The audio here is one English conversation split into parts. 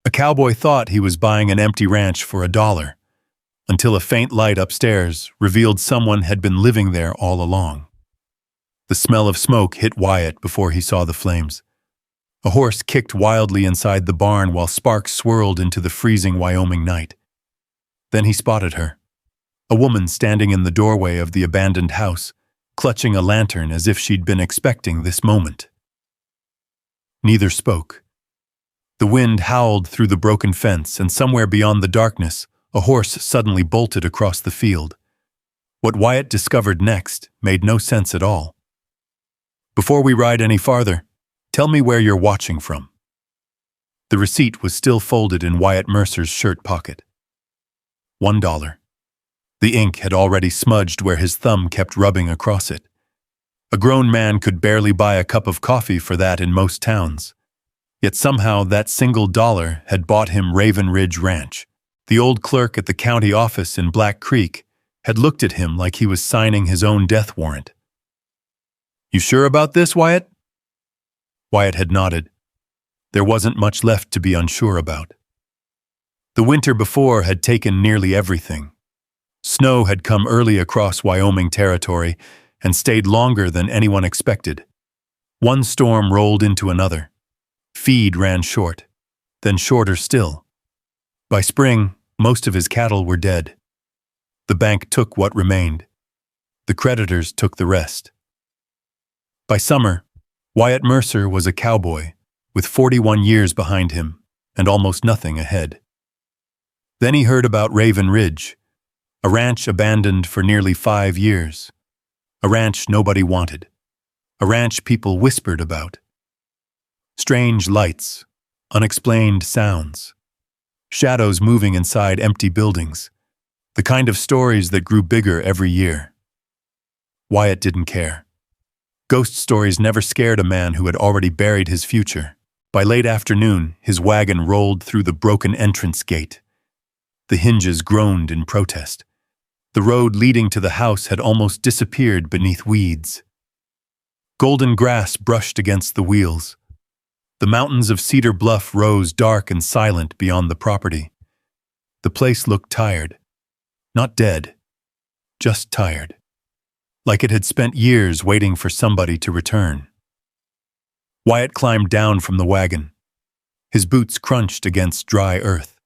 A cowboy thought he was buying an empty ranch for $1, until a faint light upstairs revealed someone had been living there all along. The smell of smoke hit Wyatt before he saw the flames. A horse kicked wildly inside the barn while sparks swirled into the freezing Wyoming night. Then he spotted her, a woman standing in the doorway of the abandoned house, clutching a lantern as if she'd been expecting this moment. Neither spoke. The wind howled through the broken fence, and somewhere beyond the darkness, a horse suddenly bolted across the field. What Wyatt discovered next made no sense at all. "Before we ride any farther, tell me where you're watching from." The receipt was still folded in Wyatt Mercer's shirt pocket. $1. The ink had already smudged where his thumb kept rubbing across it. A grown man could barely buy a cup of coffee for that in most towns. Yet somehow that single dollar had bought him Raven Ridge Ranch. The old clerk at the county office in Black Creek had looked at him like he was signing his own death warrant. "You sure about this, Wyatt?" Wyatt had nodded. There wasn't much left to be unsure about. The winter before had taken nearly everything. Snow had come early across Wyoming territory and stayed longer than anyone expected. One storm rolled into another. Feed ran short, then shorter still. By spring, most of his cattle were dead. The bank took what remained. The creditors took the rest. By summer, Wyatt Mercer was a cowboy, with 41 years behind him and almost nothing ahead. Then he heard about Raven Ridge, a ranch abandoned for nearly 5 years. A ranch nobody wanted. A ranch people whispered about. Strange lights, unexplained sounds, shadows moving inside empty buildings, the kind of stories that grew bigger every year. Wyatt didn't care. Ghost stories never scared a man who had already buried his future. By late afternoon, his wagon rolled through the broken entrance gate. The hinges groaned in protest. The road leading to the house had almost disappeared beneath weeds. Golden grass brushed against the wheels. The mountains of Cedar Bluff rose dark and silent beyond the property. The place looked tired. Not dead, just tired. Like it had spent years waiting for somebody to return. Wyatt climbed down from the wagon. His boots crunched against dry earth.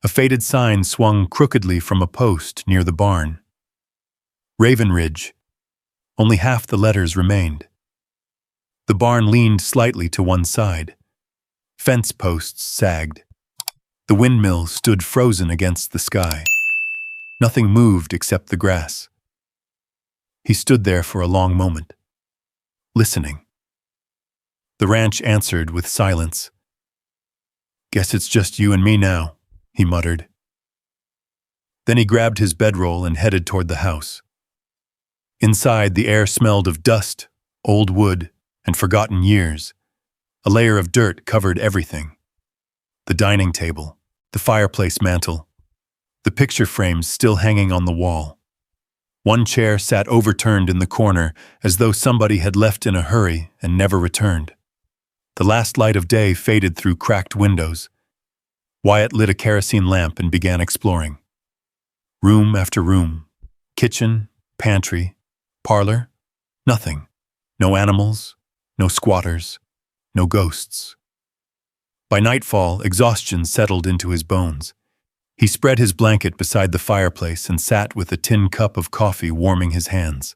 A faded sign swung crookedly from a post near the barn. Raven Ridge. Only half the letters remained. The barn leaned slightly to one side. Fence posts sagged. The windmill stood frozen against the sky. Nothing moved except the grass. He stood there for a long moment, listening. The ranch answered with silence. "Guess it's just you and me now," he muttered. Then he grabbed his bedroll and headed toward the house. Inside, the air smelled of dust, old wood, and forgotten years. A layer of dirt covered everything. The dining table, the fireplace mantel, the picture frames still hanging on the wall. One chair sat overturned in the corner as though somebody had left in a hurry and never returned. The last light of day faded through cracked windows. Wyatt lit a kerosene lamp and began exploring. Room after room, kitchen, pantry, parlor, nothing. No animals, no squatters, no ghosts. By nightfall, exhaustion settled into his bones. He spread his blanket beside the fireplace and sat with a tin cup of coffee warming his hands.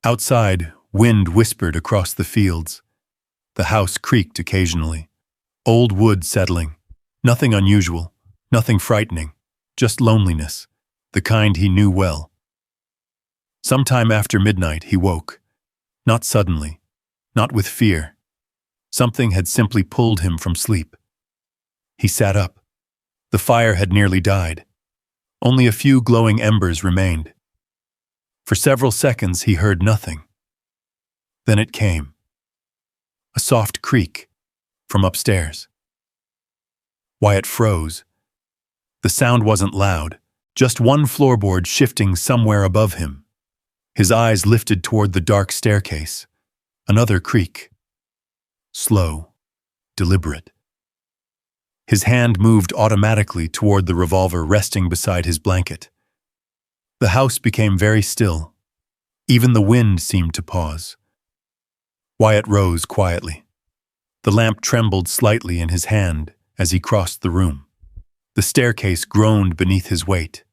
Outside, wind whispered across the fields. The house creaked occasionally. Old wood settling. Nothing unusual, nothing frightening, just loneliness, the kind he knew well. Sometime after midnight, he woke. Not suddenly, not with fear. Something had simply pulled him from sleep. He sat up. The fire had nearly died. Only a few glowing embers remained. For several seconds he heard nothing. Then it came. A soft creak from upstairs. Wyatt froze. The sound wasn't loud, just one floorboard shifting somewhere above him. His eyes lifted toward the dark staircase. Another creak. Slow, deliberate. His hand moved automatically toward the revolver resting beside his blanket. The house became very still. Even the wind seemed to pause. Wyatt rose quietly. The lamp trembled slightly in his hand as he crossed the room. The staircase groaned beneath his weight.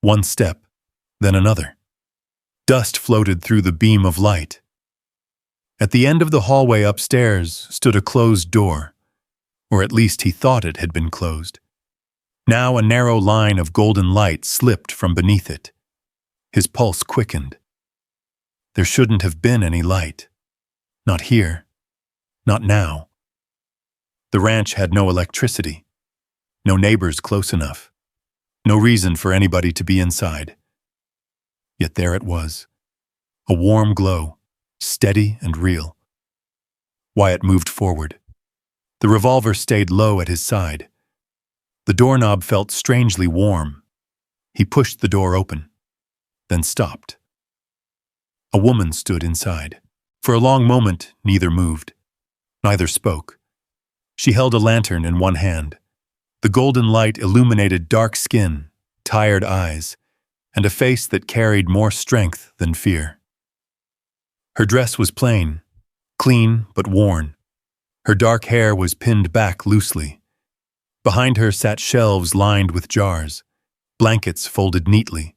One step, then another. Dust floated through the beam of light. At the end of the hallway upstairs stood a closed door, or at least he thought it had been closed. Now a narrow line of golden light slipped from beneath it. His pulse quickened. There shouldn't have been any light. Not here. Not now. The ranch had no electricity. No neighbors close enough. No reason for anybody to be inside. Yet there it was. A warm glow, steady and real. Wyatt moved forward. The revolver stayed low at his side. The doorknob felt strangely warm. He pushed the door open, then stopped. A woman stood inside. For a long moment, neither moved. Neither spoke. She held a lantern in one hand. The golden light illuminated dark skin, tired eyes, and a face that carried more strength than fear. Her dress was plain, clean but worn. Her dark hair was pinned back loosely. Behind her sat shelves lined with jars, blankets folded neatly,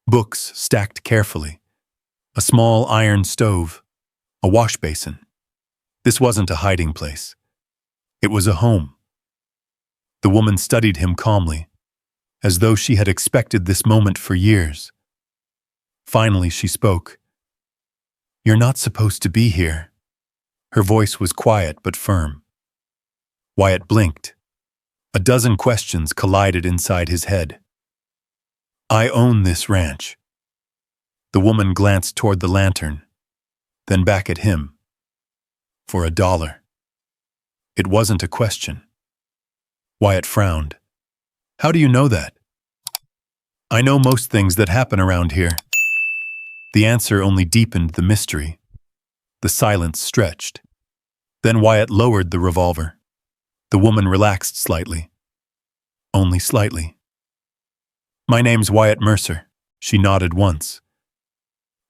books stacked carefully, a small iron stove, a wash basin. This wasn't a hiding place. It was a home. The woman studied him calmly, as though she had expected this moment for years. Finally, she spoke. "You're not supposed to be here." Her voice was quiet but firm. Wyatt blinked. A dozen questions collided inside his head. "I own this ranch." The woman glanced toward the lantern, then back at him. "For $1. It wasn't a question. Wyatt frowned. "How do you know that?" "I know most things that happen around here." The answer only deepened the mystery. The silence stretched. Then Wyatt lowered the revolver. The woman relaxed slightly. Only slightly. "My name's Wyatt Mercer." She nodded once.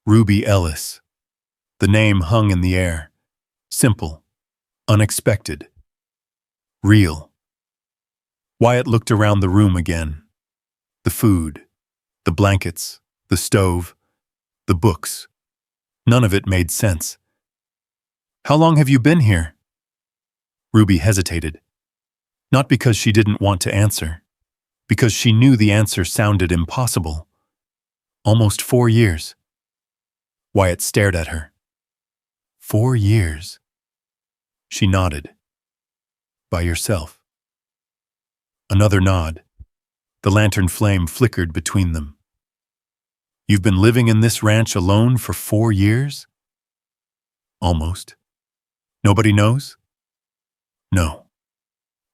"Ruby Ellis." The name hung in the air. Simple. Unexpected. Real. Wyatt looked around the room again. The food, the blankets, the stove, the books. None of it made sense. "How long have you been here?" Ruby hesitated. Not because she didn't want to answer, because she knew the answer sounded impossible. "Almost 4 years." Wyatt stared at her. 4 years. She nodded. "By yourself." Another nod. The lantern flame flickered between them. "You've been living in this ranch alone for 4 years?" "Almost." "Nobody knows?" "No."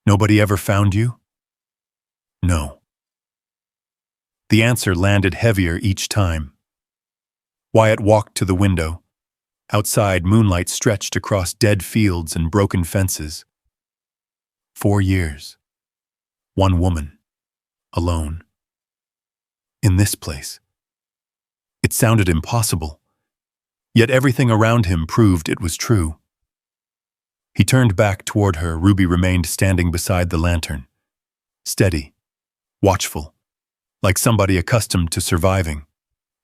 "Nobody ever found you?" "No." The answer landed heavier each time. Wyatt walked to the window. Outside, moonlight stretched across dead fields and broken fences. 4 years. One woman. Alone. In this place. It sounded impossible. Yet everything around him proved it was true. He turned back toward her. Ruby remained standing beside the lantern. Steady. Watchful. Like somebody accustomed to surviving.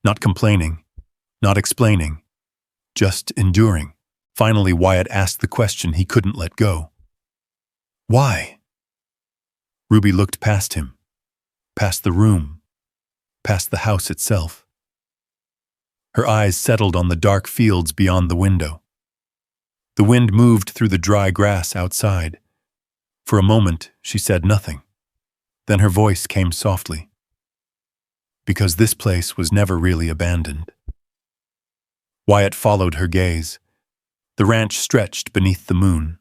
Not complaining. Not explaining. Just enduring. Finally, Wyatt asked the question he couldn't let go. "Why?" Ruby looked past him. Past the room. Past the house itself. Her eyes settled on the dark fields beyond the window. The wind moved through the dry grass outside. For a moment, she said nothing. Then her voice came softly. "Because this place was never really abandoned." Wyatt followed her gaze. The ranch stretched beneath the moon.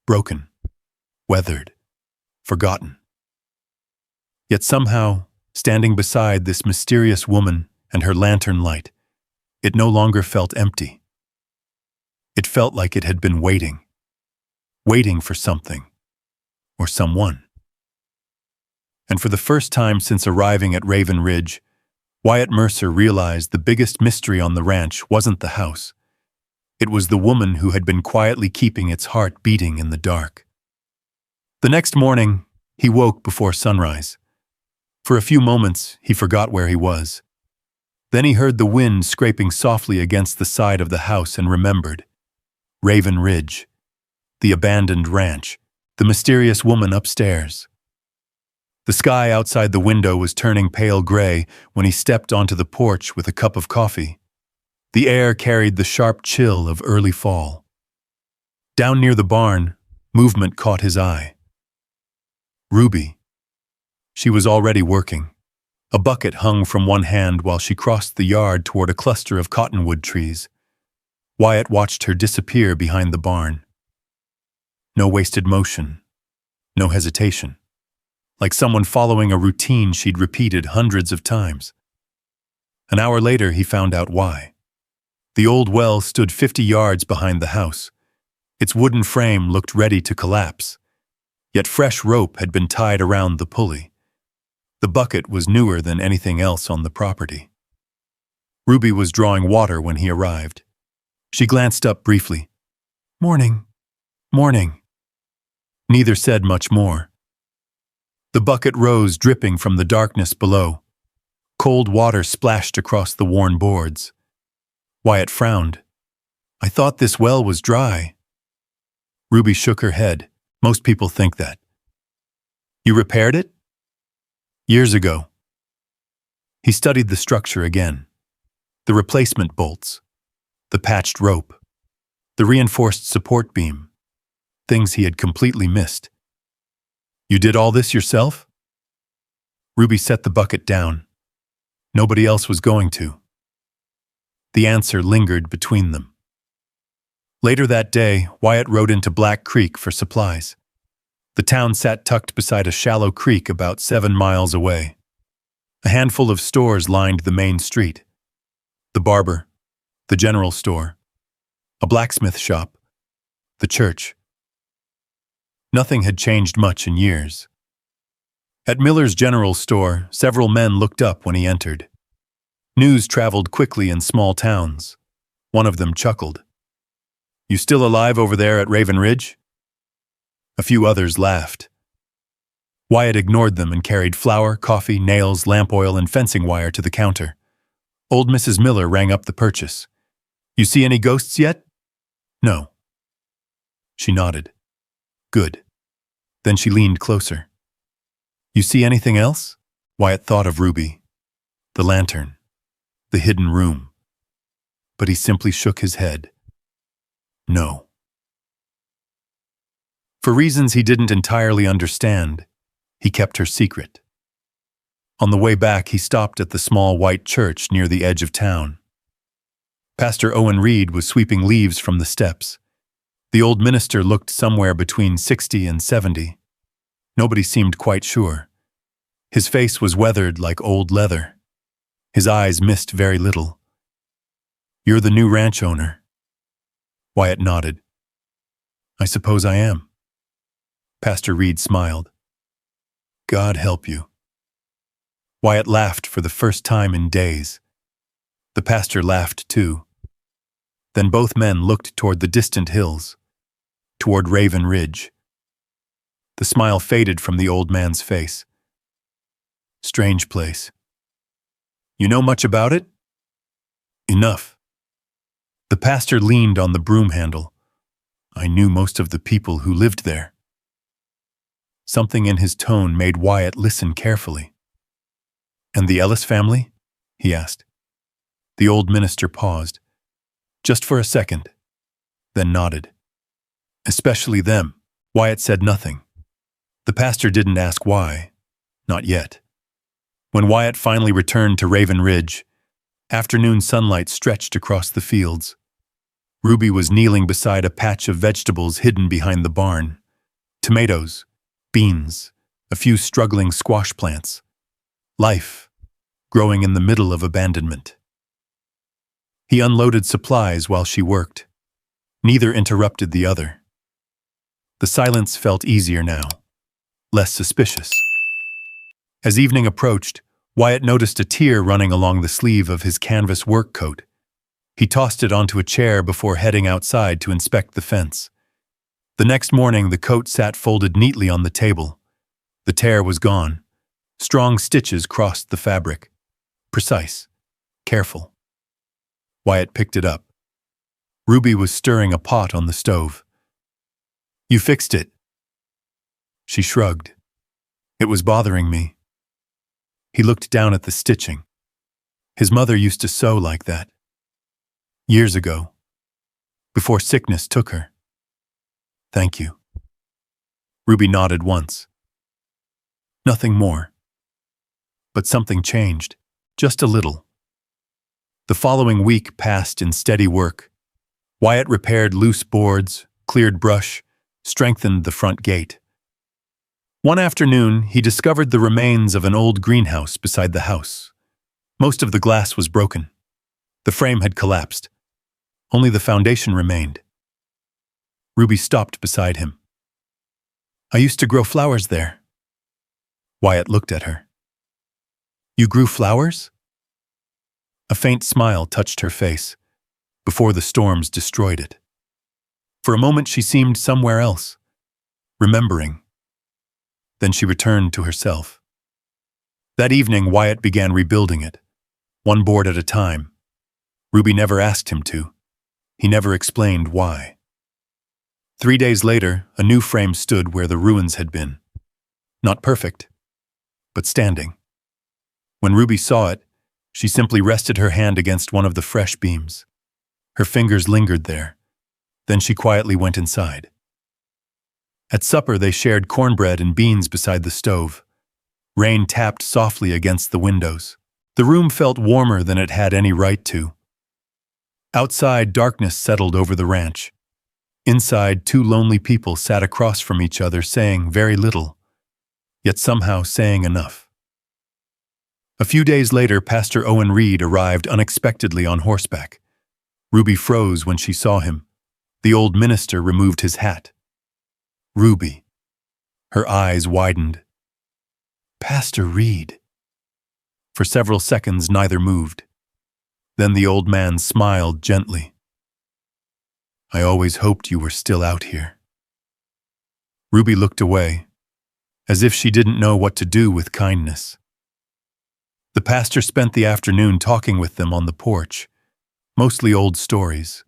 Broken. Weathered. Forgotten. Yet somehow, standing beside this mysterious woman and her lantern light, it no longer felt empty. It felt like it had been waiting. Waiting for something. or someone. And for the first time since arriving at Raven Ridge, Wyatt Mercer realized the biggest mystery on the ranch wasn't the house. It was the woman who had been quietly keeping its heart beating in the dark. The next morning, he woke before sunrise. For a few moments, he forgot where he was. Then he heard the wind scraping softly against the side of the house and remembered. Raven Ridge, the abandoned ranch, the mysterious woman upstairs. The sky outside the window was turning pale gray when he stepped onto the porch with a cup of coffee. The air carried the sharp chill of early fall. Down near the barn, movement caught his eye. Ruby. She was already working. A bucket hung from one hand while she crossed the yard toward a cluster of cottonwood trees. Wyatt watched her disappear behind the barn. No wasted motion. No hesitation. Like someone following a routine she'd repeated hundreds of times. An hour later, he found out why. The old well stood 50 yards behind the house. Its wooden frame looked ready to collapse. Yet fresh rope had been tied around the pulley. The bucket was newer than anything else on the property. Ruby was drawing water when he arrived. She glanced up briefly. "Morning. Morning." Neither said much more. The bucket rose dripping from the darkness below. Cold water splashed across the worn boards. Wyatt frowned. "I thought this well was dry." Ruby shook her head. "Most people think that." "You repaired it?" "Years ago." He studied the structure again. The replacement bolts. The patched rope. The reinforced support beam. Things he had completely missed. "You did all this yourself?" Ruby set the bucket down. Nobody else was going to. The answer lingered between them. Later that day, Wyatt rode into Black Creek for supplies. The town sat tucked beside a shallow creek about 7 miles away. A handful of stores lined the main street. The barber, the general store, a blacksmith shop, the church. Nothing had changed much in years. At Miller's general store, several men looked up when he entered. News traveled quickly in small towns. One of them chuckled. "You still alive over there at Raven Ridge?" A few others laughed. Wyatt ignored them and carried flour, coffee, nails, lamp oil, and fencing wire to the counter. Old Mrs. Miller rang up the purchase. "You see any ghosts yet?" "No." She nodded. "Good." Then she leaned closer. "You see anything else?" Wyatt thought of Ruby. The lantern. The hidden room. But he simply shook his head. No. For reasons he didn't entirely understand, he kept her secret. On the way back, he stopped at the small white church near the edge of town. Pastor Owen Reed was sweeping leaves from the steps. The old minister looked somewhere between 60 and 70. Nobody seemed quite sure. His face was weathered like old leather. His eyes missed very little. "You're the new ranch owner." Wyatt nodded. "I suppose I am." Pastor Reed smiled. "God help you." Wyatt laughed for the first time in days. The pastor laughed too. Then both men looked toward the distant hills, toward Raven Ridge. The smile faded from the old man's face. "Strange place. You know much about it?" "Enough." The pastor leaned on the broom handle. "I knew most of the people who lived there." Something in his tone made Wyatt listen carefully. "And the Ellis family?" he asked. The old minister paused, just for a second, then nodded. "Especially them." Wyatt said nothing. The pastor didn't ask why, not yet. When Wyatt finally returned to Raven Ridge, afternoon sunlight stretched across the fields. Ruby was kneeling beside a patch of vegetables hidden behind the barn. Tomatoes, beans, a few struggling squash plants. Life, growing in the middle of abandonment. He unloaded supplies while she worked. Neither interrupted the other. The silence felt easier now. less suspicious. As evening approached, Wyatt noticed a tear running along the sleeve of his canvas work coat. He tossed it onto a chair before heading outside to inspect the fence. The next morning, the coat sat folded neatly on the table. The tear was gone. Strong stitches crossed the fabric. Precise. Careful. Wyatt picked it up. Ruby was stirring a pot on the stove. "You fixed it." She shrugged. "It was bothering me." He looked down at the stitching. His mother used to sew like that. Years ago. Before sickness took her. "Thank you." Ruby nodded once. Nothing more. But something changed. Just a little. The following week passed in steady work. Wyatt repaired loose boards, cleared brush, strengthened the front gate. One afternoon, he discovered the remains of an old greenhouse beside the house. Most of the glass was broken. The frame had collapsed. Only the foundation remained. Ruby stopped beside him. "I used to grow flowers there." Wyatt looked at her. "You grew flowers?" A faint smile touched her face, before the storms destroyed it. For a moment she seemed somewhere else, remembering. Then she returned to herself. That evening, Wyatt began rebuilding it, one board at a time. Ruby never asked him to. He never explained why. 3 days later, a new frame stood where the ruins had been. Not perfect, but standing. When Ruby saw it, she simply rested her hand against one of the fresh beams. Her fingers lingered there. Then she quietly went inside. At supper, they shared cornbread and beans beside the stove. Rain tapped softly against the windows. The room felt warmer than it had any right to. Outside, darkness settled over the ranch. Inside, 2 lonely people sat across from each other saying very little, yet somehow saying enough. A few days later, Pastor Owen Reed arrived unexpectedly on horseback. Ruby froze when she saw him. The old minister removed his hat. "Ruby." Her eyes widened. "Pastor Reed." For several seconds, neither moved. Then the old man smiled gently. "I always hoped you were still out here." Ruby looked away, as if she didn't know what to do with kindness. The pastor spent the afternoon talking with them on the porch, mostly old stories,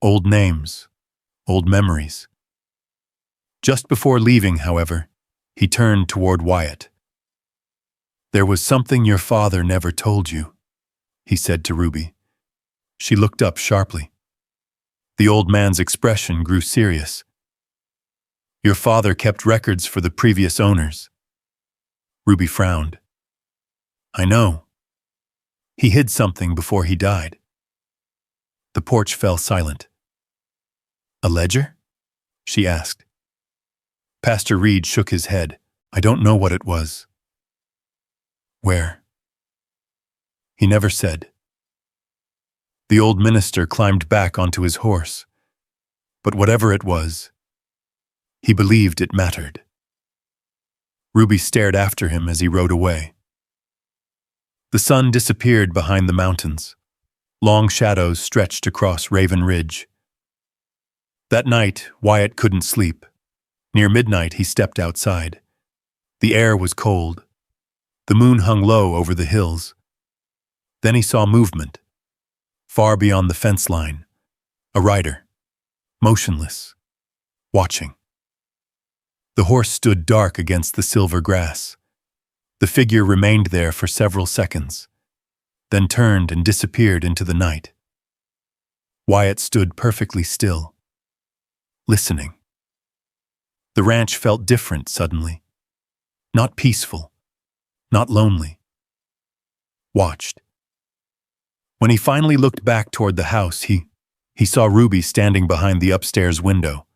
old names, old memories. Just before leaving, however, he turned toward Wyatt. "There was something your father never told you," he said to Ruby. She looked up sharply. The old man's expression grew serious. "Your father kept records for the previous owners." Ruby frowned. "I know. He hid something before he died." The porch fell silent. "A ledger?" she asked. Pastor Reed shook his head. "I don't know what it was." "Where?" He never said. The old minister climbed back onto his horse. But whatever it was, he believed it mattered. Ruby stared after him as he rode away. The sun disappeared behind the mountains. Long shadows stretched across Raven Ridge. That night, Wyatt couldn't sleep. Near midnight, he stepped outside. The air was cold. The moon hung low over the hills. Then he saw movement. Far beyond the fence line, a rider, motionless, watching. The horse stood dark against the silver grass. The figure remained there for several seconds, then turned and disappeared into the night. Wyatt stood perfectly still, listening. The ranch felt different suddenly. Not peaceful, not lonely. Watched. When he finally looked back toward the house, he saw Ruby standing behind the upstairs window.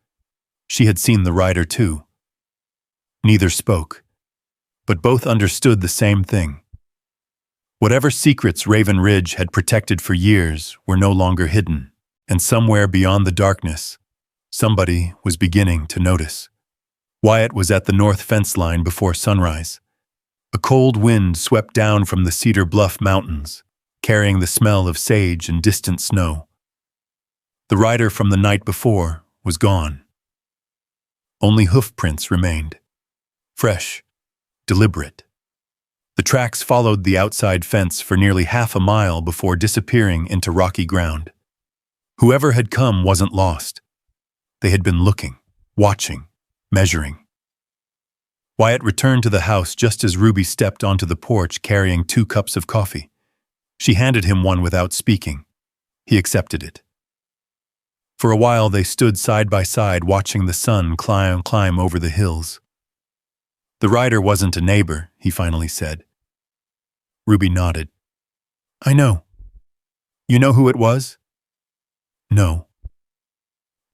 She had seen the rider too. Neither spoke, but both understood the same thing. Whatever secrets Raven Ridge had protected for years were no longer hidden, and somewhere beyond the darkness, somebody was beginning to notice. Wyatt was at the north fence line before sunrise. A cold wind swept down from the Cedar Bluff Mountains, carrying the smell of sage and distant snow. The rider from the night before was gone. Only hoof prints remained. Fresh, deliberate. The tracks followed the outside fence for nearly half a mile before disappearing into rocky ground. Whoever had come wasn't lost. They had been looking, watching, measuring. Wyatt returned to the house just as Ruby stepped onto the porch carrying 2 cups of coffee. She handed him one without speaking. He accepted it. For a while they stood side by side watching the sun climb over the hills. "The rider wasn't a neighbor," he finally said. Ruby nodded. "I know. You know who it was?" "No."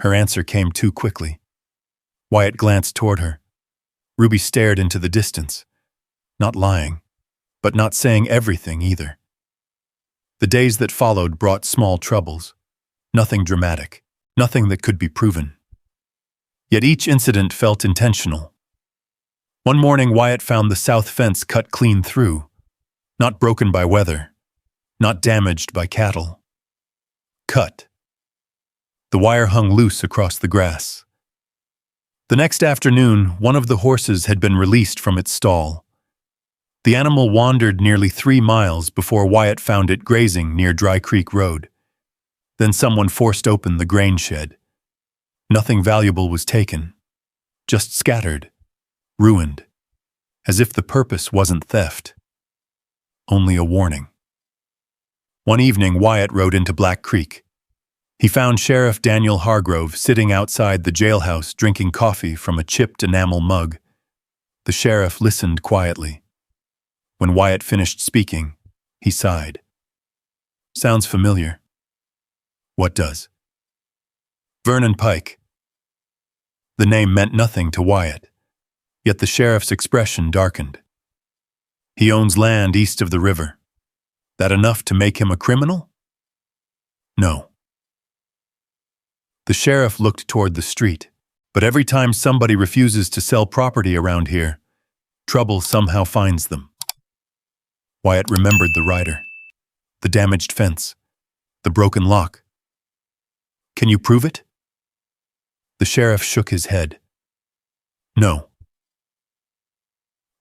Her answer came too quickly. Wyatt glanced toward her. Ruby stared into the distance, not lying, but not saying everything either. The days that followed brought small troubles. Nothing dramatic, nothing that could be proven. Yet each incident felt intentional. One morning, Wyatt found the south fence cut clean through, not broken by weather, not damaged by cattle. Cut. The wire hung loose across the grass. The next afternoon, one of the horses had been released from its stall. The animal wandered nearly 3 miles before Wyatt found it grazing near Dry Creek Road. Then someone forced open the grain shed. Nothing valuable was taken, just scattered, ruined, as if the purpose wasn't theft, only a warning. One evening, Wyatt rode into Black Creek. He found Sheriff Daniel Hargrove sitting outside the jailhouse drinking coffee from a chipped enamel mug. The sheriff listened quietly. When Wyatt finished speaking, he sighed. "Sounds familiar." "What does?" "Vernon Pike." The name meant nothing to Wyatt, yet the sheriff's expression darkened. "He owns land east of the river. That enough to make him a criminal?" "No." The sheriff looked toward the street, but every time somebody refuses to sell property around here, trouble somehow finds them. Wyatt remembered the rider, the damaged fence, the broken lock. "Can you prove it?" The sheriff shook his head. "No."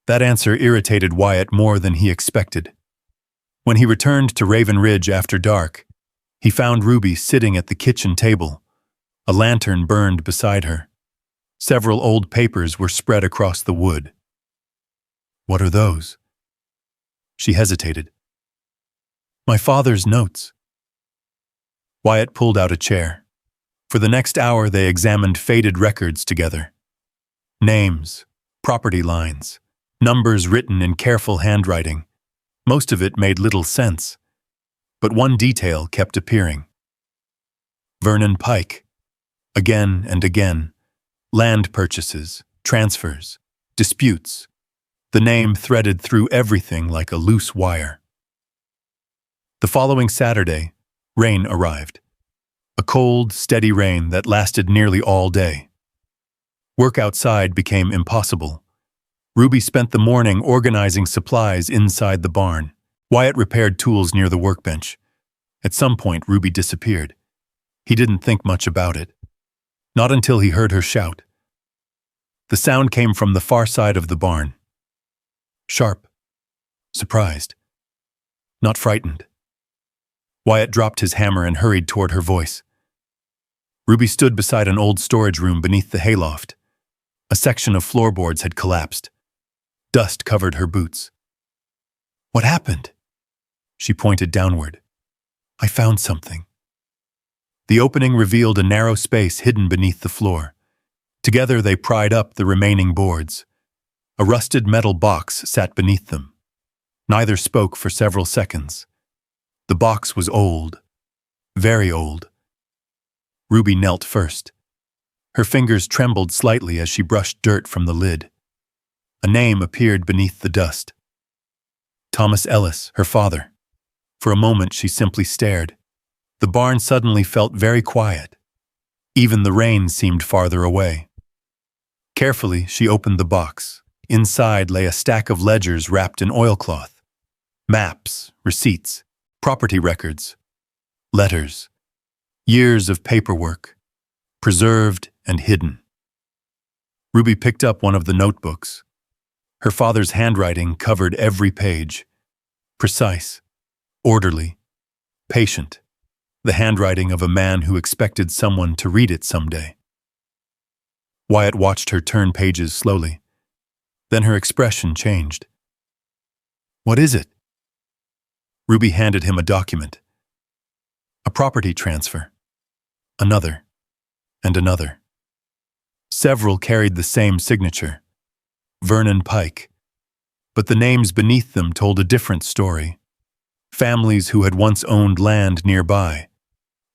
That answer irritated Wyatt more than he expected. When he returned to Raven Ridge after dark, he found Ruby sitting at the kitchen table. A lantern burned beside her. Several old papers were spread across the wood. "What are those?" She hesitated. "My father's notes." Wyatt pulled out a chair. For the next hour they examined faded records together. Names, property lines, numbers written in careful handwriting. Most of it made little sense. But one detail kept appearing. Vernon Pike. Again and again. Land purchases, transfers, disputes. The name threaded through everything like a loose wire. The following Saturday, rain arrived. A cold, steady rain that lasted nearly all day. Work outside became impossible. Ruby spent the morning organizing supplies inside the barn. Wyatt repaired tools near the workbench. At some point, Ruby disappeared. He didn't think much about it. Not until he heard her shout. The sound came from the far side of the barn. Sharp. Surprised. Not frightened. Wyatt dropped his hammer and hurried toward her voice. Ruby stood beside an old storage room beneath the hayloft. A section of floorboards had collapsed. Dust covered her boots. "What happened?" She pointed downward. "I found something." The opening revealed a narrow space hidden beneath the floor. Together they pried up the remaining boards. A rusted metal box sat beneath them. Neither spoke for several seconds. The box was old, very old. Ruby knelt first. Her fingers trembled slightly as she brushed dirt from the lid. A name appeared beneath the dust. Thomas Ellis, her father. For a moment she simply stared. The barn suddenly felt very quiet. Even the rain seemed farther away. Carefully, she opened the box. Inside lay a stack of ledgers wrapped in oilcloth. Maps, receipts, property records, letters, years of paperwork, preserved and hidden. Ruby picked up one of the notebooks. Her father's handwriting covered every page. Precise, orderly, patient. The handwriting of a man who expected someone to read it someday. Wyatt watched her turn pages slowly. Then her expression changed. "What is it?" Ruby handed him a document. A property transfer. Another. And another. Several carried the same signature. Vernon Pike. But the names beneath them told a different story. Families who had once owned land nearby.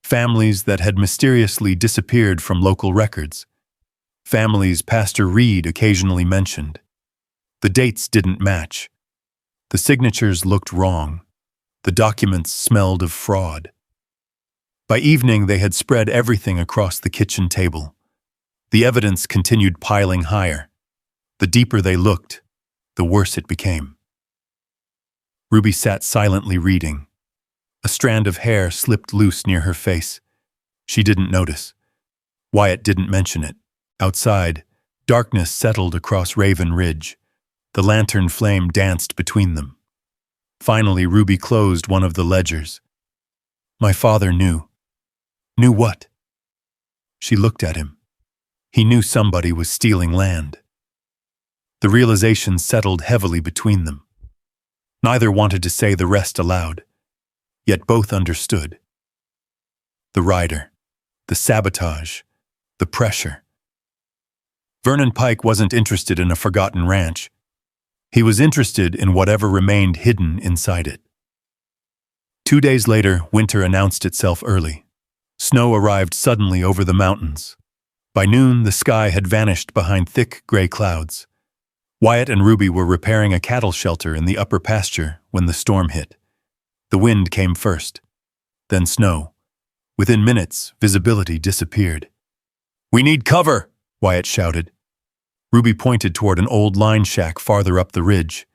Families that had mysteriously disappeared from local records. Families Pastor Reed occasionally mentioned. The dates didn't match. The signatures looked wrong. The documents smelled of fraud. By evening, they had spread everything across the kitchen table. The evidence continued piling higher. The deeper they looked, the worse it became. Ruby sat silently reading. A strand of hair slipped loose near her face. She didn't notice. Wyatt didn't mention it. Outside, darkness settled across Raven Ridge. The lantern flame danced between them. Finally, Ruby closed one of the ledgers. My father knew. Knew what? She looked at him. He knew somebody was stealing land. The realization settled heavily between them. Neither wanted to say the rest aloud, yet both understood. The rider, the sabotage, the pressure. Vernon Pike wasn't interested in a forgotten ranch. He was interested in whatever remained hidden inside it. 2 days later, winter announced itself early. Snow arrived suddenly over the mountains. By noon, the sky had vanished behind thick gray clouds. Wyatt and Ruby were repairing a cattle shelter in the upper pasture when the storm hit. The wind came first, then snow. Within minutes, visibility disappeared. "We need cover!" Wyatt shouted. Ruby pointed toward an old line shack farther up the ridge.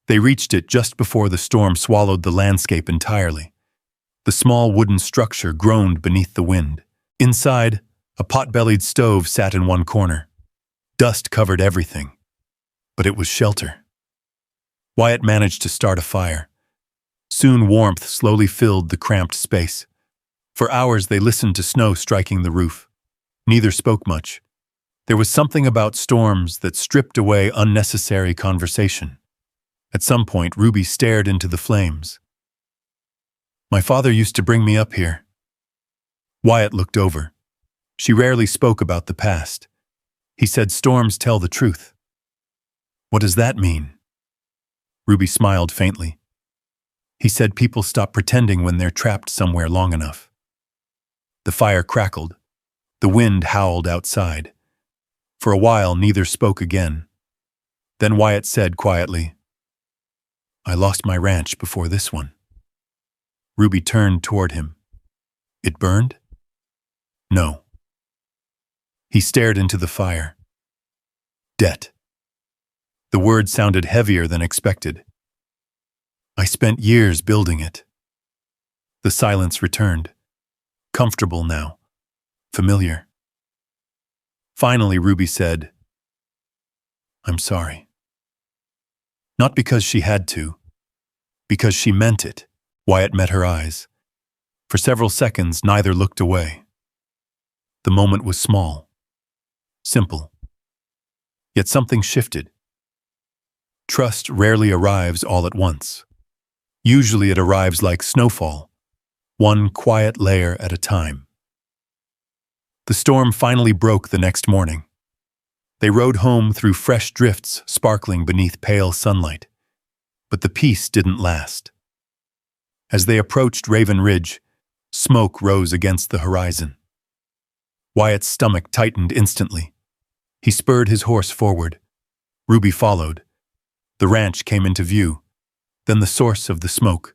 They reached it just before the storm swallowed the landscape entirely. The small wooden structure groaned beneath the wind. Inside, a pot-bellied stove sat in one corner. Dust covered everything, but it was shelter. Wyatt managed to start a fire. Soon warmth slowly filled the cramped space. For hours they listened to snow striking the roof. Neither spoke much. There was something about storms that stripped away unnecessary conversation. At some point, Ruby stared into the flames. "My father used to bring me up here." Wyatt looked over. She rarely spoke about the past. He said storms tell the truth. "What does that mean?" Ruby smiled faintly. He said people stop pretending when they're trapped somewhere long enough. The fire crackled. The wind howled outside. For a while, neither spoke again. Then Wyatt said quietly, "I lost my ranch before this one." Ruby turned toward him. "It burned?" "No." He stared into the fire. "Debt." The word sounded heavier than expected. "I spent years building it." The silence returned. Comfortable now. Familiar. Finally, Ruby said, "I'm sorry." Not because she had to, because she meant it. Wyatt met her eyes. For several seconds, neither looked away. The moment was small, simple. Yet something shifted. Trust rarely arrives all at once. Usually it arrives like snowfall, one quiet layer at a time. The storm finally broke the next morning. They rode home through fresh drifts sparkling beneath pale sunlight. But the peace didn't last. As they approached Raven Ridge, smoke rose against the horizon. Wyatt's stomach tightened instantly. He spurred his horse forward. Ruby followed. The ranch came into view, then the source of the smoke,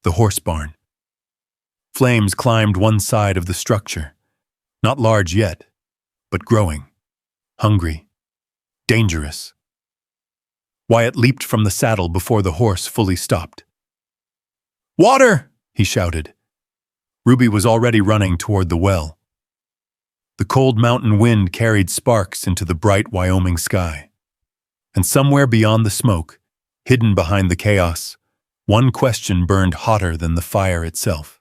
the horse barn. Flames climbed one side of the structure. Not large yet, but growing. hungry, dangerous. Wyatt leaped from the saddle before the horse fully stopped. "Water!" he shouted. Ruby was already running toward the well. The cold mountain wind carried sparks into the bright Wyoming sky. And somewhere beyond the smoke, hidden behind the chaos, one question burned hotter than the fire itself.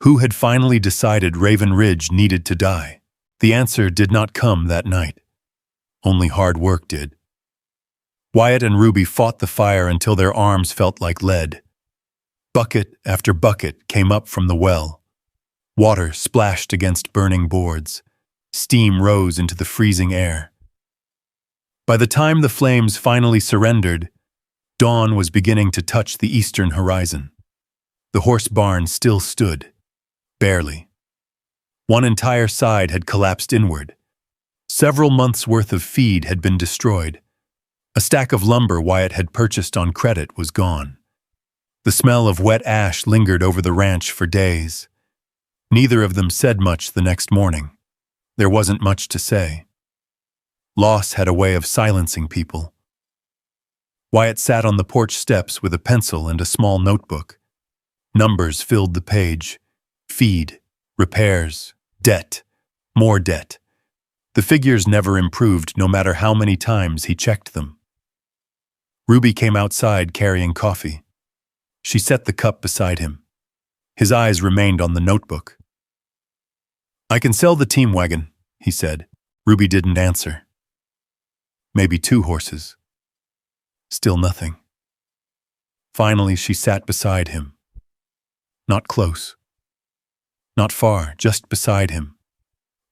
Who had finally decided Raven Ridge needed to die? The answer did not come that night. Only hard work did. Wyatt and Ruby fought the fire until their arms felt like lead. Bucket after bucket came up from the well. Water splashed against burning boards. Steam rose into the freezing air. By the time the flames finally surrendered, dawn was beginning to touch the eastern horizon. The horse barn still stood, barely. One entire side had collapsed inward. Several months' worth of feed had been destroyed. A stack of lumber Wyatt had purchased on credit was gone. The smell of wet ash lingered over the ranch for days. Neither of them said much the next morning. There wasn't much to say. Loss had a way of silencing people. Wyatt sat on the porch steps with a pencil and a small notebook. Numbers filled the page. Feed, repairs, debt, more debt. The figures never improved no matter how many times he checked them. Ruby came outside carrying coffee. She set the cup beside him. His eyes remained on the notebook. "I can sell the team wagon," he said. Ruby didn't answer. Maybe 2 horses. Still nothing. Finally, she sat beside him. Not close. Not far, just beside him.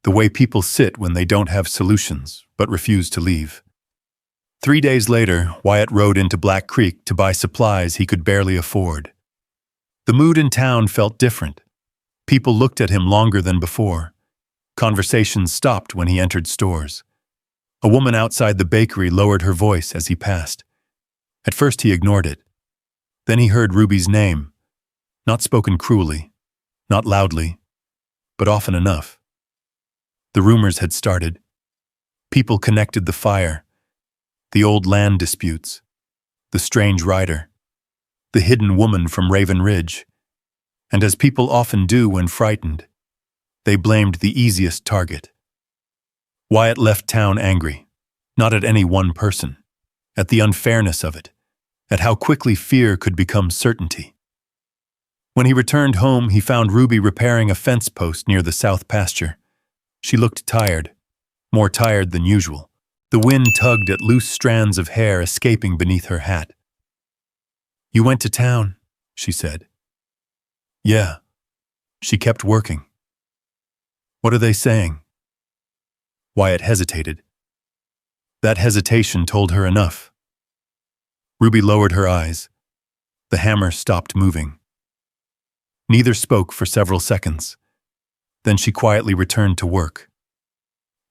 The way people sit when they don't have solutions, but refuse to leave. 3 days later, Wyatt rode into Black Creek to buy supplies he could barely afford. The mood in town felt different. People looked at him longer than before. Conversations stopped when he entered stores. A woman outside the bakery lowered her voice as he passed. At first he ignored it. Then he heard Ruby's name, not spoken cruelly, not loudly, but often enough. The rumors had started. People connected the fire, the old land disputes, the strange rider, the hidden woman from Raven Ridge. And as people often do when frightened, they blamed the easiest target. Wyatt left town angry, not at any one person, at the unfairness of it, at how quickly fear could become certainty. When he returned home, he found Ruby repairing a fence post near the south pasture. She looked tired, more tired than usual. The wind tugged at loose strands of hair escaping beneath her hat. "You went to town," she said. "Yeah." She kept working. "What are they saying?" Wyatt hesitated. That hesitation told her enough. Ruby lowered her eyes. The hammer stopped moving. Neither spoke for several seconds. Then she quietly returned to work.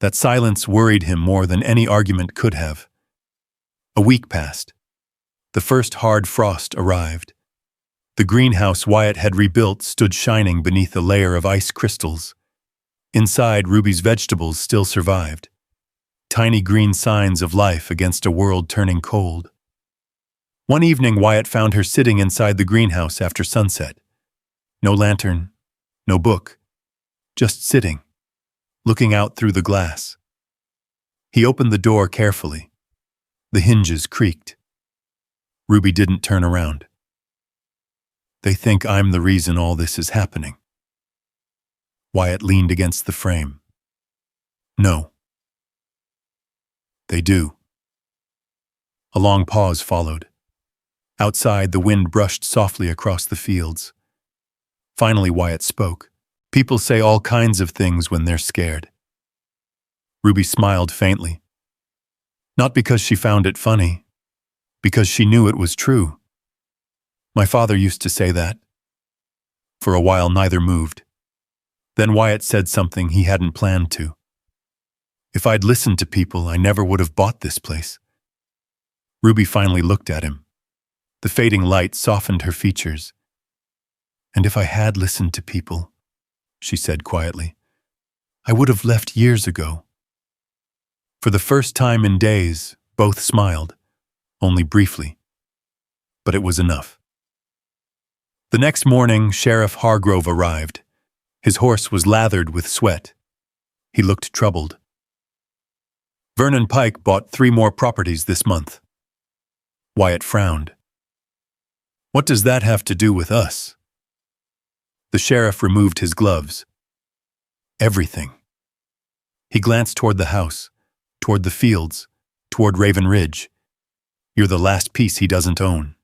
That silence worried him more than any argument could have. A week passed. The first hard frost arrived. The greenhouse Wyatt had rebuilt stood shining beneath a layer of ice crystals. Inside, Ruby's vegetables still survived. Tiny green signs of life against a world turning cold. One evening, Wyatt found her sitting inside the greenhouse after sunset. No lantern, no book, just sitting, looking out through the glass. He opened the door carefully. The hinges creaked. Ruby didn't turn around. "They think I'm the reason all this is happening." Wyatt leaned against the frame. "No. They do." A long pause followed. Outside, the wind brushed softly across the fields. Finally, Wyatt spoke. "People say all kinds of things when they're scared." Ruby smiled faintly. Not because she found it funny, because she knew it was true. "My father used to say that." For a while, neither moved. Then Wyatt said something he hadn't planned to. "If I'd listened to people, I never would have bought this place." Ruby finally looked at him. The fading light softened her features. "And if I had listened to people," she said quietly, "I would have left years ago." For the first time in days, both smiled, only briefly. But it was enough. The next morning, Sheriff Hargrove arrived. His horse was lathered with sweat. He looked troubled. Vernon Pike bought 3 more properties this month. Wyatt frowned. What does that have to do with us? The sheriff removed his gloves. Everything. He glanced toward the house, toward the fields, toward Raven Ridge. You're the last piece he doesn't own.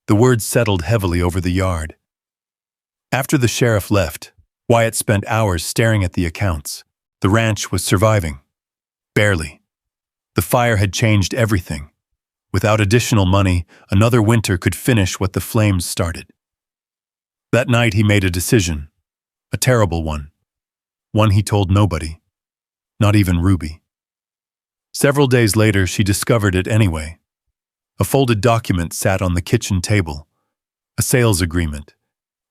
The words settled heavily over the yard. After the sheriff left, Wyatt spent hours staring at the accounts. The ranch was surviving. Barely. The fire had changed everything. Without additional money, another winter could finish what the flames started. That night he made a decision. A terrible one. One he told nobody. Not even Ruby. Several days later, she discovered it anyway. A folded document sat on the kitchen table. A sales agreement.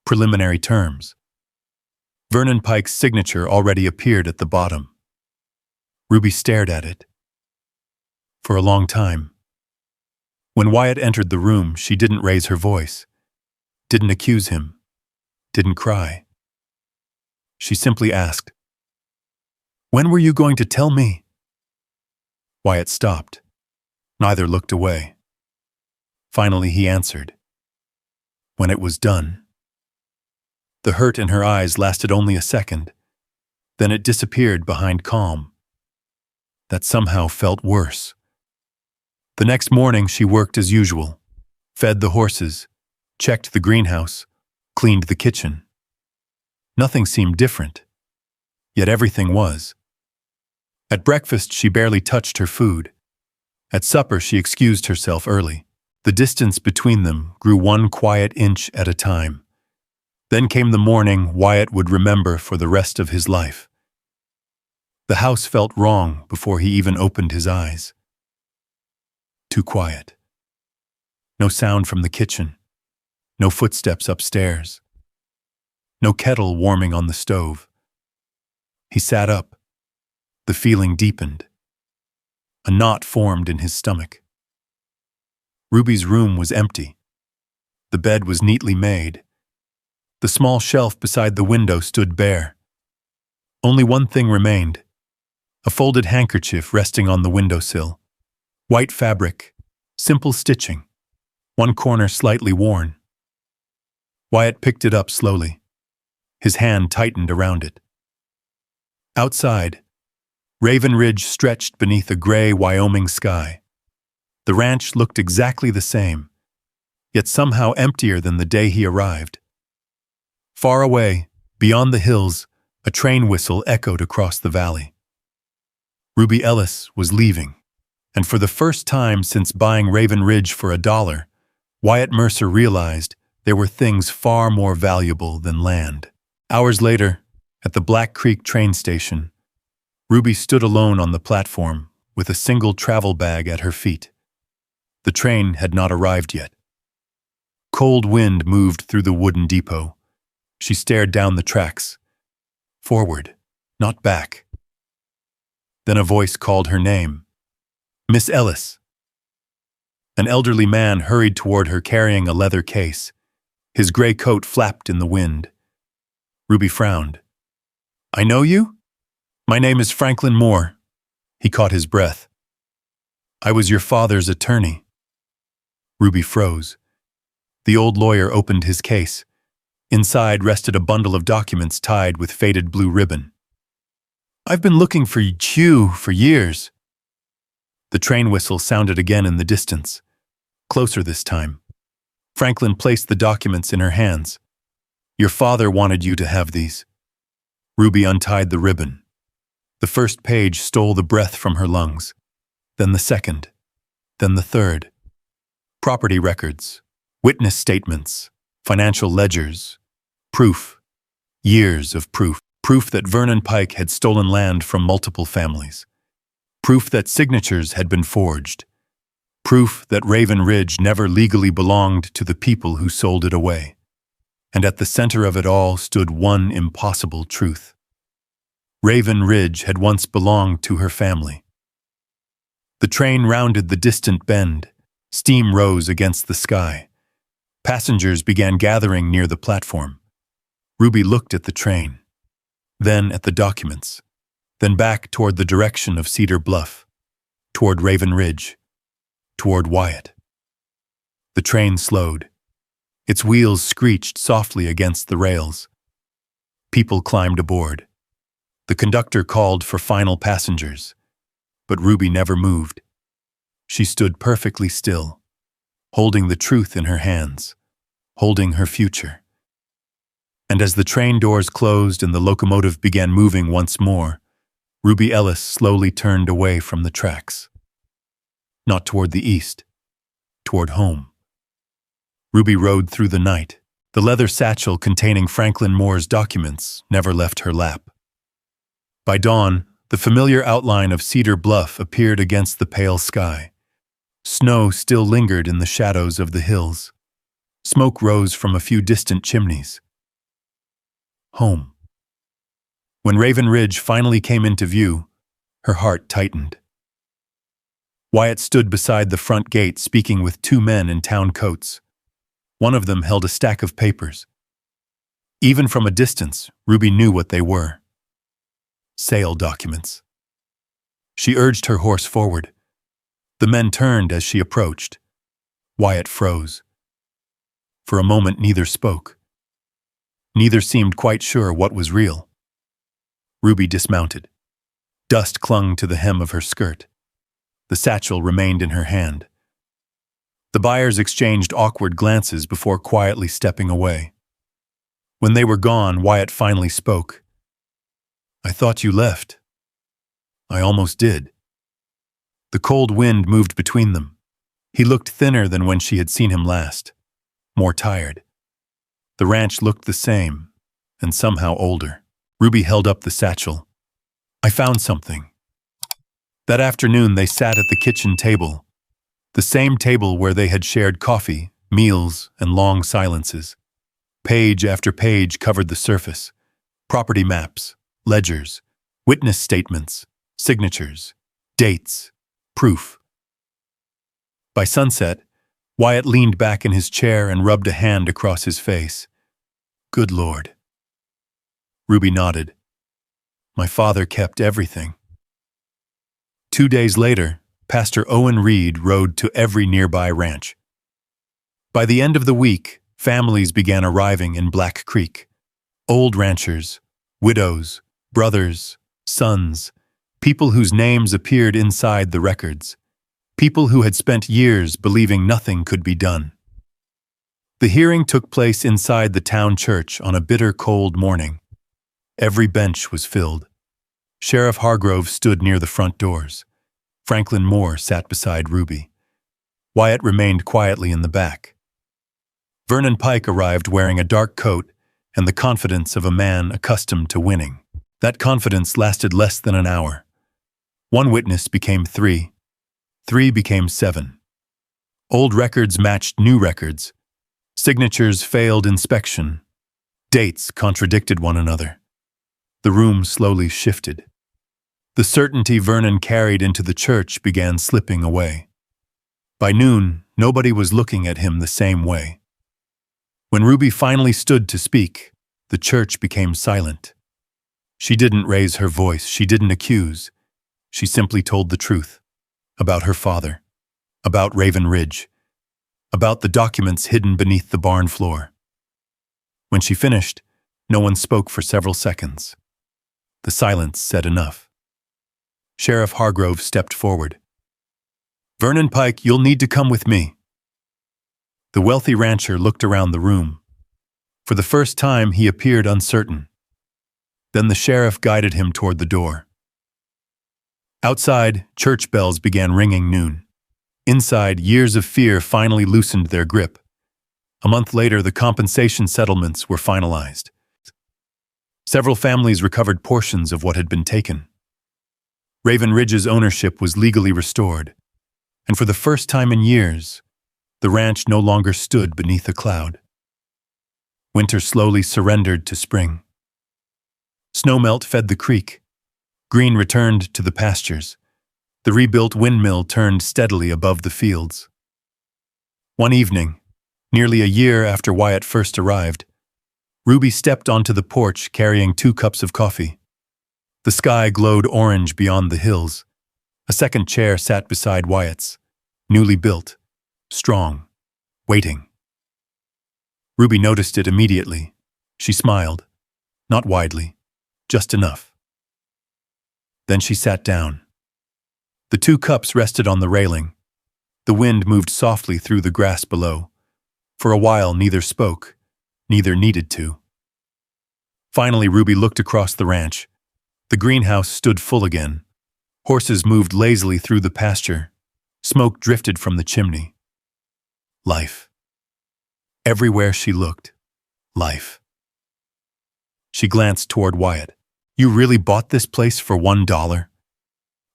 Preliminary terms. Vernon Pike's signature already appeared at the bottom. Ruby stared at it. For a long time. When Wyatt entered the room, she didn't raise her voice. Didn't accuse him. Didn't cry. She simply asked, "When were you going to tell me?" Wyatt stopped. Neither looked away. Finally he answered, "When it was done." The hurt in her eyes lasted only a second. Then it disappeared behind calm. That somehow felt worse. The next morning she worked as usual, fed the horses, checked the greenhouse, cleaned the kitchen. Nothing seemed different, yet everything was. At breakfast she barely touched her food. At supper she excused herself early. The distance between them grew 1 quiet inch at a time. Then came the morning Wyatt would remember for the rest of his life. The house felt wrong before he even opened his eyes. Too quiet. No sound from the kitchen. No footsteps upstairs. No kettle warming on the stove. He sat up. The feeling deepened. A knot formed in his stomach. Ruby's room was empty. The bed was neatly made. The small shelf beside the window stood bare. Only one thing remained. A folded handkerchief resting on the windowsill. White fabric, simple stitching, one corner slightly worn. Wyatt picked it up slowly. His hand tightened around it. Outside, Raven Ridge stretched beneath a gray Wyoming sky. The ranch looked exactly the same, yet somehow emptier than the day he arrived. Far away, beyond the hills, a train whistle echoed across the valley. Ruby Ellis was leaving, and for the first time since buying Raven Ridge for $1, Wyatt Mercer realized there were things far more valuable than land. Hours later, at the Black Creek train station, Ruby stood alone on the platform with a single travel bag at her feet. The train had not arrived yet. Cold wind moved through the wooden depot. She stared down the tracks. Forward, not back. Then a voice called her name. "Miss Ellis." An elderly man hurried toward her carrying a leather case. His gray coat flapped in the wind. Ruby frowned. "I know you? My name is Franklin Moore." He caught his breath. "I was your father's attorney." Ruby froze. The old lawyer opened his case. Inside rested a bundle of documents tied with faded blue ribbon. "I've been looking for you for years." The train whistle sounded again in the distance, closer this time. Franklin placed the documents in her hands. "Your father wanted you to have these." Ruby untied the ribbon. The first page stole the breath from her lungs, then the second, then the third. Property records, witness statements, financial ledgers, proof, years of proof. Proof that Vernon Pike had stolen land from multiple families. Proof that signatures had been forged. Proof that Raven Ridge never legally belonged to the people who sold it away. And at the center of it all stood one impossible truth. Raven Ridge had once belonged to her family. The train rounded the distant bend. Steam rose against the sky. Passengers began gathering near the platform. Ruby looked at the train, then at the documents, then back toward the direction of Cedar Bluff, toward Raven Ridge, toward Wyatt. The train slowed. Its wheels screeched softly against the rails. People climbed aboard. The conductor called for final passengers, but Ruby never moved. She stood perfectly still, holding the truth in her hands, holding her future. And as the train doors closed and the locomotive began moving once more, Ruby Ellis slowly turned away from the tracks. Not toward the east, toward home. Ruby rode through the night. The leather satchel containing Franklin Moore's documents never left her lap. By dawn, the familiar outline of Cedar Bluff appeared against the pale sky. Snow still lingered in the shadows of the hills. Smoke rose from a few distant chimneys. Home. When Raven Ridge finally came into view, her heart tightened. Wyatt stood beside the front gate speaking with two men in town coats. One of them held a stack of papers. Even from a distance, Ruby knew what they were. Sale documents. She urged her horse forward. The men turned as she approached. Wyatt froze. For a moment, neither spoke. Neither seemed quite sure what was real. Ruby dismounted. Dust clung to the hem of her skirt. The satchel remained in her hand. The buyers exchanged awkward glances before quietly stepping away. When they were gone, Wyatt finally spoke. "I thought you left." "I almost did." The cold wind moved between them. He looked thinner than when she had seen him last, more tired. The ranch looked the same, and somehow older. Ruby held up the satchel. "I found something." That afternoon they sat at the kitchen table, the same table where they had shared coffee, meals, and long silences. Page after page covered the surface. Property maps, ledgers, witness statements, signatures, dates, proof. By sunset, Wyatt leaned back in his chair and rubbed a hand across his face. "Good Lord." Ruby nodded. "My father kept everything." 2 days later, Pastor Owen Reed rode to every nearby ranch. By the end of the week, families began arriving in Black Creek. Old ranchers, widows, brothers, sons, people whose names appeared inside the records, people who had spent years believing nothing could be done. The hearing took place inside the town church on a bitter cold morning. Every bench was filled. Sheriff Hargrove stood near the front doors. Franklin Moore sat beside Ruby. Wyatt remained quietly in the back. Vernon Pike arrived wearing a dark coat and the confidence of a man accustomed to winning. That confidence lasted less than an hour. One witness became 3. 3 became 7. Old records matched new records. Signatures failed inspection. Dates contradicted one another. The room slowly shifted. The certainty Vernon carried into the church began slipping away. By noon, nobody was looking at him the same way. When Ruby finally stood to speak, the church became silent. She didn't raise her voice, she didn't accuse. She simply told the truth. About her father. About Raven Ridge. About the documents hidden beneath the barn floor. When she finished, no one spoke for several seconds. The silence said enough. Sheriff Hargrove stepped forward. "Vernon Pike, you'll need to come with me." The wealthy rancher looked around the room. For the first time, he appeared uncertain. Then the sheriff guided him toward the door. Outside, church bells began ringing noon. Inside, years of fear finally loosened their grip. A month later, the compensation settlements were finalized. Several families recovered portions of what had been taken. Raven Ridge's ownership was legally restored, and for the first time in years, the ranch no longer stood beneath a cloud. Winter slowly surrendered to spring. Snowmelt fed the creek. Green returned to the pastures. The rebuilt windmill turned steadily above the fields. One evening, nearly a year after Wyatt first arrived, Ruby stepped onto the porch carrying 2 cups of coffee. The sky glowed orange beyond the hills. A second chair sat beside Wyatt's, newly built, strong, waiting. Ruby noticed it immediately. She smiled, not widely, just enough. Then she sat down. The 2 cups rested on the railing. The wind moved softly through the grass below. For a while, neither spoke, neither needed to. Finally, Ruby looked across the ranch. The greenhouse stood full again. Horses moved lazily through the pasture. Smoke drifted from the chimney. Life. Everywhere she looked, life. She glanced toward Wyatt. "You really bought this place for $1?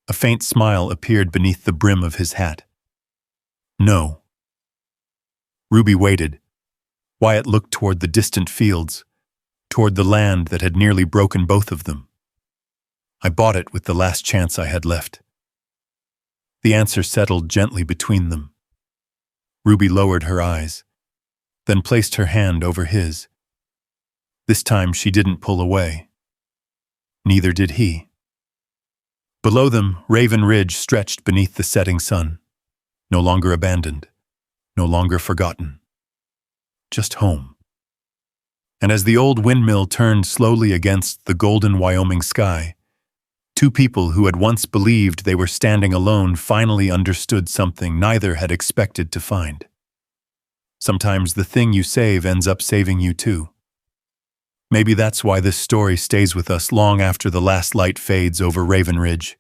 A faint smile appeared beneath the brim of his hat. "No." Ruby waited. Wyatt looked toward the distant fields, toward the land that had nearly broken both of them. "I bought it with the last chance I had left." The answer settled gently between them. Ruby lowered her eyes, then placed her hand over his. This time she didn't pull away. Neither did he. Below them, Raven Ridge stretched beneath the setting sun, no longer abandoned, no longer forgotten. Just home. And as the old windmill turned slowly against the golden Wyoming sky, 2 people who had once believed they were standing alone finally understood something neither had expected to find. Sometimes the thing you save ends up saving you too. Maybe that's why this story stays with us long after the last light fades over Raven Ridge.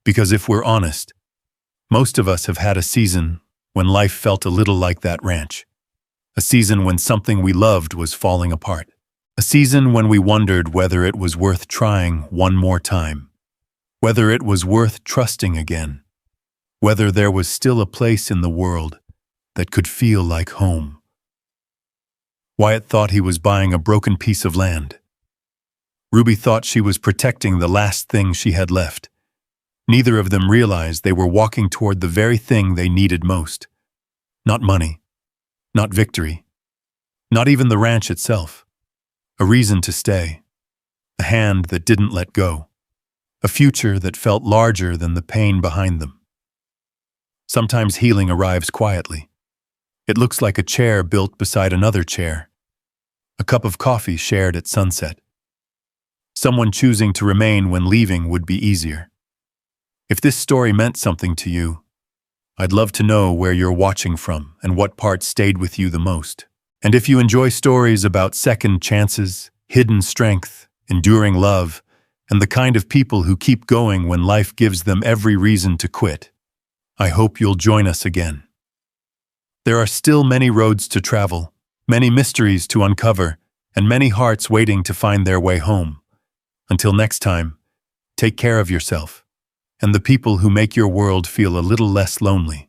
Because if we're honest, most of us have had a season when life felt a little like that ranch. A season when something we loved was falling apart. A season when we wondered whether it was worth trying one more time. Whether it was worth trusting again. Whether there was still a place in the world that could feel like home. Wyatt thought he was buying a broken piece of land. Ruby thought she was protecting the last thing she had left. Neither of them realized they were walking toward the very thing they needed most. Not money. Not victory. Not even the ranch itself. A reason to stay. A hand that didn't let go. A future that felt larger than the pain behind them. Sometimes healing arrives quietly. It looks like a chair built beside another chair. A cup of coffee shared at sunset. Someone choosing to remain when leaving would be easier. If this story meant something to you, I'd love to know where you're watching from and what part stayed with you the most. And if you enjoy stories about second chances, hidden strength, enduring love, and the kind of people who keep going when life gives them every reason to quit, I hope you'll join us again. There are still many roads to travel, many mysteries to uncover, and many hearts waiting to find their way home. Until next time, take care of yourself and the people who make your world feel a little less lonely.